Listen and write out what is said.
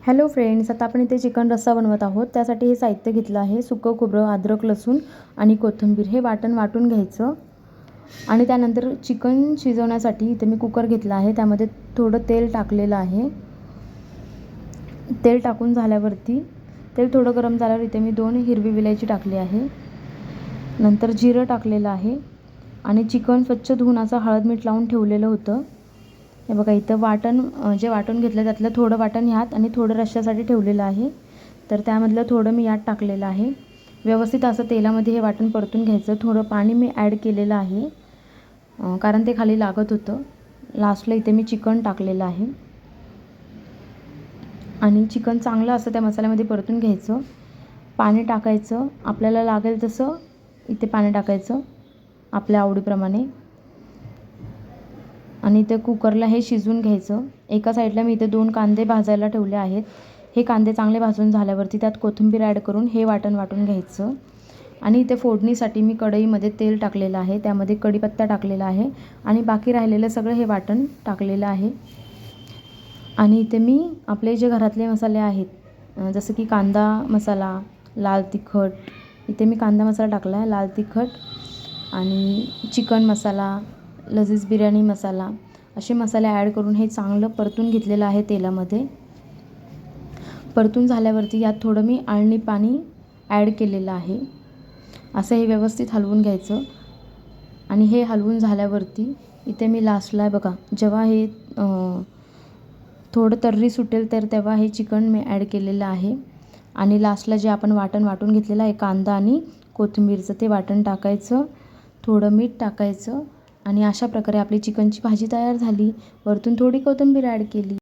Hello friends, आता आपण इथे चिकन रस्सा बनवत आहोत. त्यासाठी हे साहित्य घेतलं आहे. सुकं खोबरं, अद्रक, लसूण आणि कोथिंबीर. हे वाटून घ्यायचं. आणि त्यानंतर चिकन शिजवण्यासाठी इथे मी कुकर घेतला आहे. त्यामध्ये थोडं तेल टाकलेलं आहे. तेल टाकून झाल्यावरती तेल थोडं गरम झाल्यावर इथे मी 2 हिरवी विलायची टाकली आहे. नंतर जिरं टाकलेलं आहे आणि चिकन स्वच्छ धुवून असं हळद मीठ लावून ठेवलेलं होतं. हे बघा, इथं जे वाटून घेतलं त्यातलं थोडं वाटण ह्यात आणि थोडं रश्श्यासाठी ठेवलेलं आहे. तर त्यामधलं थोडं मी यात टाकलेलं आहे. व्यवस्थित असं तेलामध्ये हे वाटण परतून घ्यायचं. थोडं पाणी मी ॲड केलेलं आहे, कारण ते खाली लागत होतं. लास्टला इथे मी चिकन टाकलेलं आहे आणि चिकन चांगलं असं त्या मसाल्यामध्ये परतून घ्यायचं. पाणी टाकायचं, आपल्याला लागेल तसं इथे पाणी टाकायचं आपल्या आवडीप्रमाणे. आणि इथे कुकरला हे शिजवून घ्यायचं. एका साईडला मी इथे 2 कांदे भाजायला ठेवले आहेत. हे कांदे चांगले भाजून झाल्यावरती त्यात कोथिंबीर ॲड करून हे वाटून घ्यायचं. आणि इथे फोडणीसाठी मी कढईमध्ये तेल टाकलेलं आहे. त्यामध्ये कढीपत्ता टाकलेला आहे आणि बाकी राहिलेलं सगळं हे वाटण टाकलेलं आहे. आणि इथे मी आपले जे घरातले मसाले आहेत, जसं की कांदा मसाला, लाल तिखट, इथे मी कांदा मसाला टाकला आहे, लाल तिखट आणि चिकन मसाला, लजीज बिर्याणी मसाला, असे मसाले ॲड करून हे चांगलं परतून घेतलेलं आहे तेलामध्ये. परतून झाल्यावरती यात थोडं मी आळणी पाणी ॲड केलेलं आहे. असं हे व्यवस्थित हलवून घ्यायचं. आणि हे हलवून झाल्यावरती इथे मी लास्टला बघा, जेव्हा हे थोडं तर्री सुटेल तर तेव्हा हे चिकन मी ॲड केलेलं आहे. आणि लास्टला जे आपण वाटून घेतलेलं आहे कांदा आणि कोथिंबीरचं, ते वाटण टाकायचं, थोडं मीठ टाकायचं आणि अशा प्रकारे आपली चिकनची भाजी तयार झाली. वरतून थोडी कोथिंबीर ॲड केली.